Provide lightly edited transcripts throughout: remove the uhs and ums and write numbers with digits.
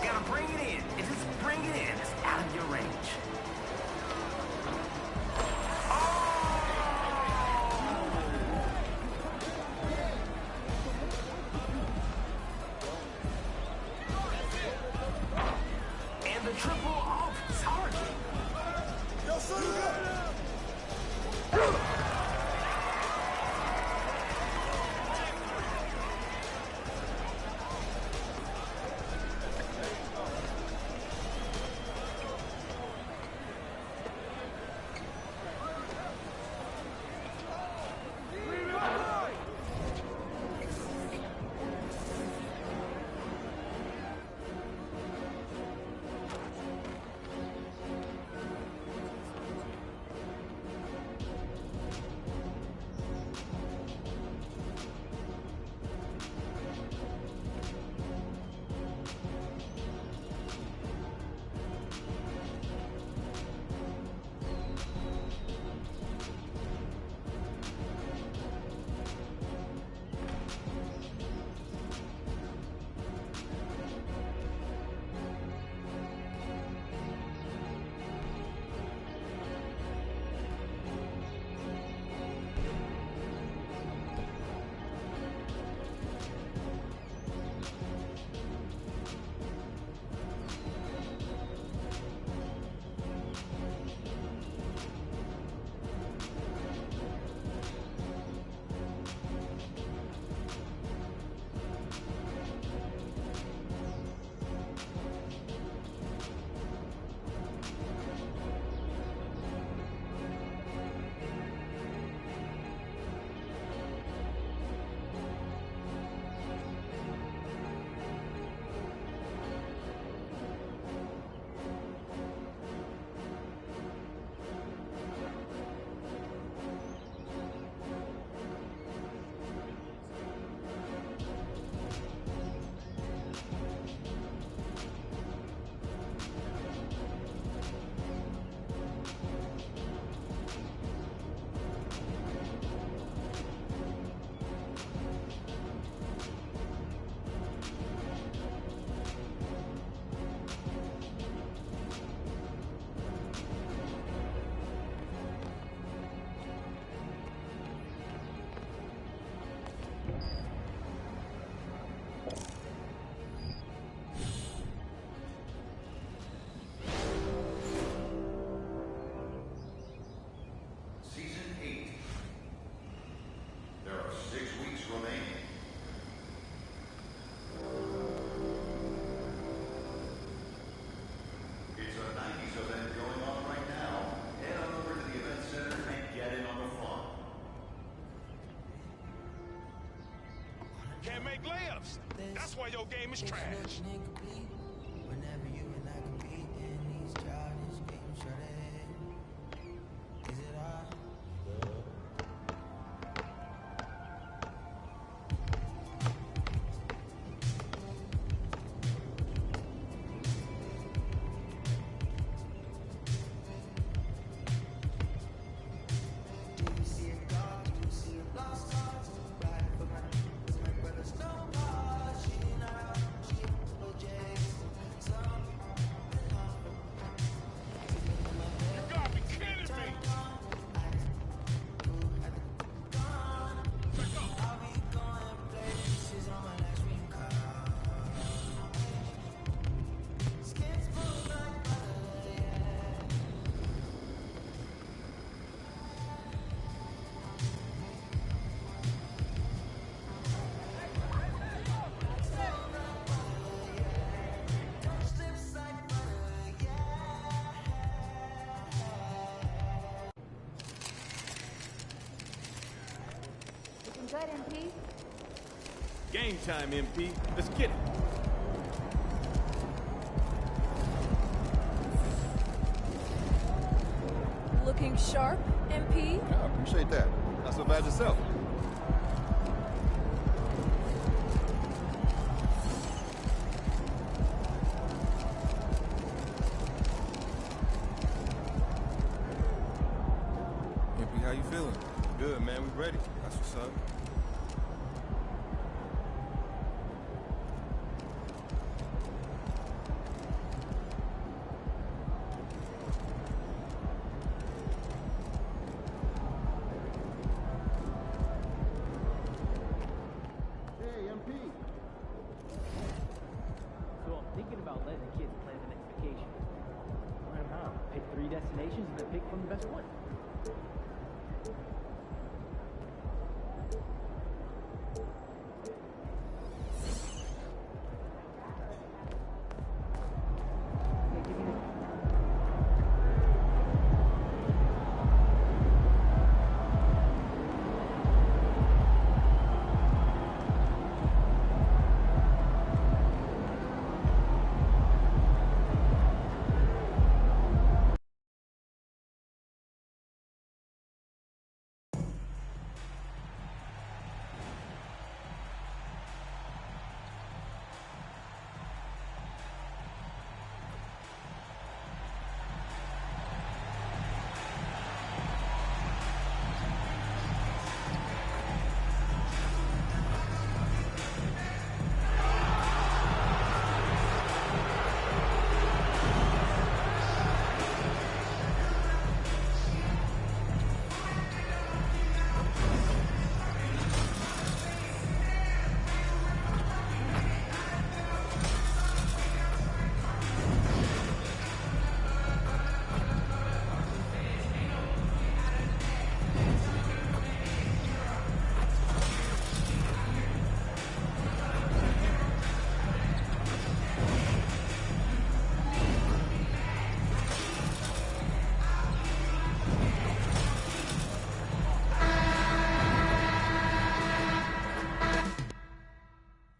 Gotta bring it in. Just bring it in. It's out of your range. And the triple off target. Yo, son of a... Can't make layups. That's why your game is trash. Whenever you and I compete in these childish games, shut it. Is it all? Do you see a God? Do you see a lost cause? Riding for my brother's no heart. She not, she projects. You gotta be kidding me. Looking good, MP. Game time, MP. Let's get it. Looking sharp, MP. I appreciate that. Not so bad yourself. MP, how you feeling? Good, man. We ready. That's what's up. So I'm thinking about letting the kids plan the next vacation. Learn how. Pick 3 destinations and then pick from the best one. Okay, give me the...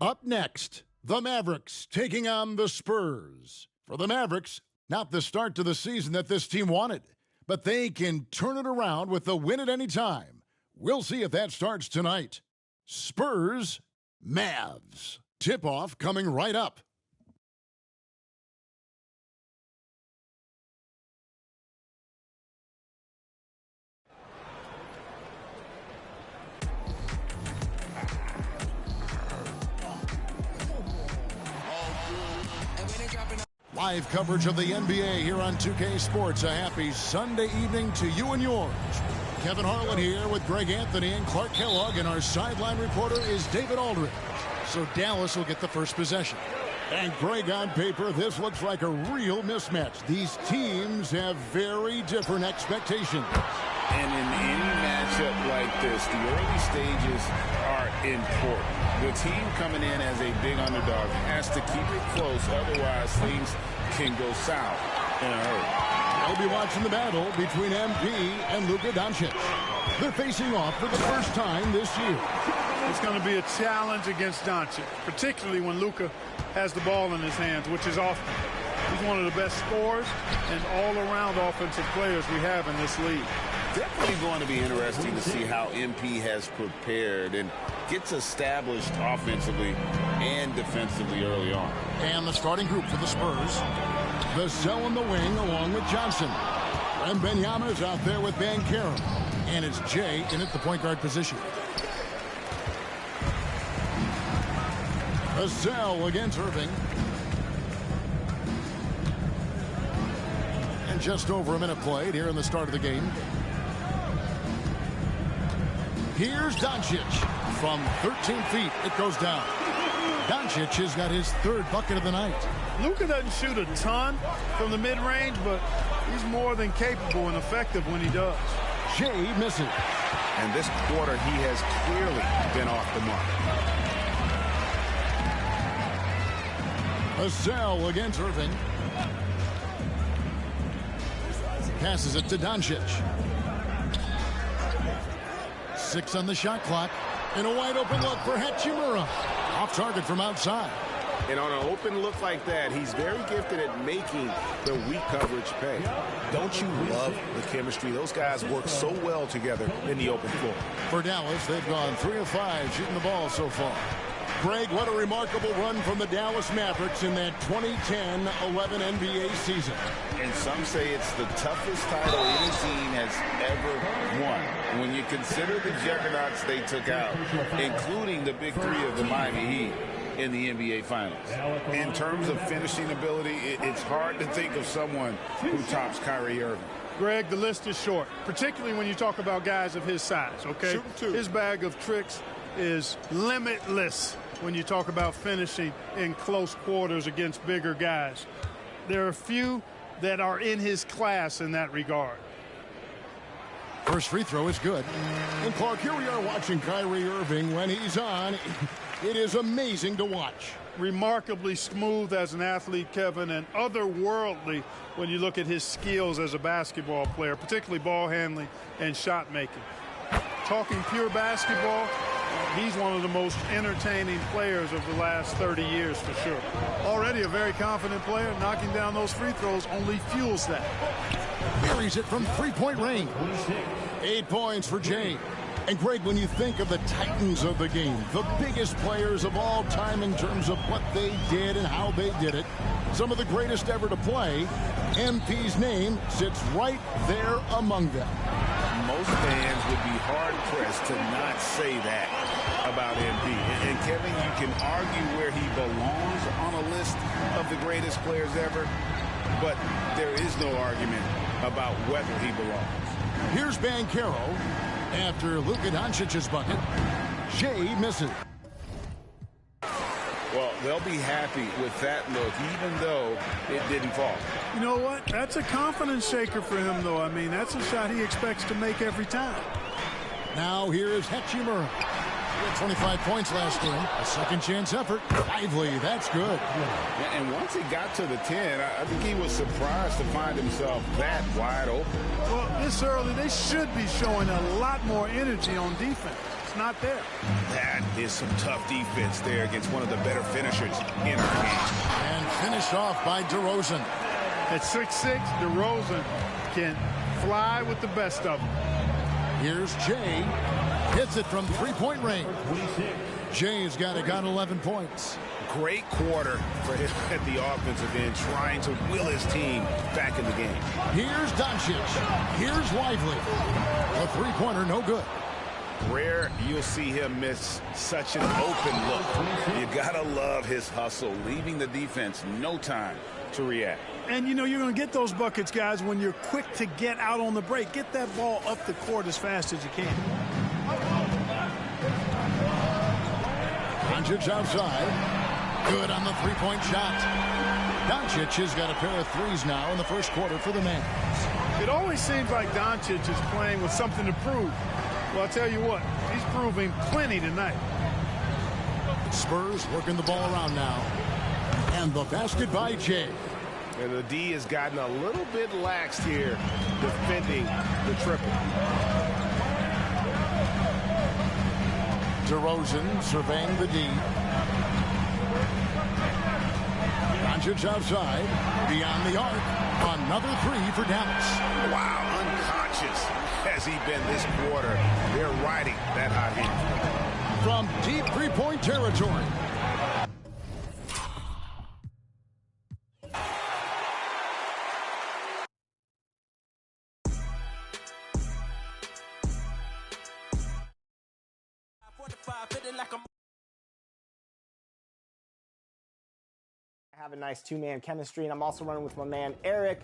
Up next, the Mavericks taking on the Spurs. For the Mavericks, not the start to the season that this team wanted, but they can turn it around with a win at any time. We'll see if that starts tonight. Spurs, Mavs. Tip-off coming right up. Live coverage of the NBA here on 2K Sports. A happy Sunday evening to you and yours. Kevin Harlan here with Greg Anthony and Clark Kellogg, and our sideline reporter is David Aldridge. So Dallas will get the first possession. And Greg, on paper, this looks like a real mismatch. These teams have very different expectations. And in any matchup like this, the early stages are important. The team coming in as a big underdog has to keep it close, otherwise things can go south in a hurry. We'll be watching the battle between MP and Luka Doncic. They're facing off for the first time this year. It's going to be a challenge against Doncic, particularly when Luka has the ball in his hands, which is often. He's one of the best scorers and all-around offensive players we have in this league. Definitely going to be interesting to see how MP has prepared and gets established offensively and defensively early on. And the starting group for the Spurs. Vassell in the wing along with Johnson. And Wembanyama is out there with Banchero. And it's Jay in at the point guard position. Vassell against Irving. And just over a minute played here in the start of the game. Here's Doncic. From 13 feet, it goes down. Doncic has got his third bucket of the night. Luka doesn't shoot a ton from the mid-range, but he's more than capable and effective when he does. Jay misses. And this quarter, he has clearly been off the mark. Vassell against Irving. Passes it to Doncic. 6 on the shot clock. And a wide open look for Hachimura. Off target from outside. And on an open look like that, he's very gifted at making the weak coverage pay. Don't you love the chemistry? Those guys work so well together in the open floor. For Dallas, they've gone 3 of 5 shooting the ball so far. Greg, what a remarkable run from the Dallas Mavericks in that 2010-11 NBA season. And some say it's the toughest title any team has ever won. When you consider the juggernauts they took out, including the big three of the Miami Heat in the NBA Finals. In terms of finishing ability, it's hard to think of someone who tops Kyrie Irving. Greg, the list is short, particularly when you talk about guys of his size, okay? His bag of tricks is limitless when you talk about finishing in close quarters against bigger guys. There are a few that are in his class in that regard. First free throw is good. And Clark, here we are watching Kyrie Irving. When he's on, it is amazing to watch. Remarkably smooth as an athlete, Kevin, and otherworldly when you look at his skills as a basketball player, particularly ball handling and shot making. Talking pure basketball, he's one of the most entertaining players of the last 30 years for sure. Already a very confident player. Knocking down those free throws only fuels that. Buries it from three-point range. 8 points for Jay. And Greg, when you think of the titans of the game, the biggest players of all time in terms of what they did and how they did it, some of the greatest ever to play, MP's name sits right there among them. Most fans would be hard-pressed to not say that about MP. And Kevin, you can argue where he belongs on a list of the greatest players ever, but there is no argument about whether he belongs. Here's Banchero after Luka Doncic's bucket. Jay misses. Well, they'll be happy with that look, even though it didn't fall. You know what? That's a confidence shaker for him, though. I mean, that's a shot he expects to make every time. Now here is Hachimura. He had 25 points last game. A second chance effort. Lively, that's good. And once he got to the 10, I think he was surprised to find himself that wide open. Well, this early, they should be showing a lot more energy on defense. It's not there. That is some tough defense there against one of the better finishers in our game. And finished off by DeRozan. At 6'6", DeRozan can fly with the best of them. Here's Jay. Hits it from three-point range. Jay's got 11 points. Great quarter for him at the offensive end, trying to will his team back in the game. Here's Doncic. Here's Lively. A three-pointer, no good. Rare you'll see him miss such an open look. You gotta love his hustle, leaving the defense no time to react. And you know you're going to get those buckets, guys, when you're quick to get out on the break. Get that ball up the court as fast as you can. Doncic outside. Good on the three-point shot. Doncic has got a pair of threes now in the first quarter for the Mavs. It always seems like Doncic is playing with something to prove. Well, I'll tell you what, he's proving plenty tonight. Spurs working the ball around now. And the basket by Jay. And the D has gotten a little bit laxed here defending the triple. DeRozan surveying the D. Doncic outside. Beyond the arc. Another three for Dallas. Wow, unconscious has he been this quarter. They're riding that hot heat. From deep three-point territory. Have a nice two-man chemistry, and I'm also running with my man Eric,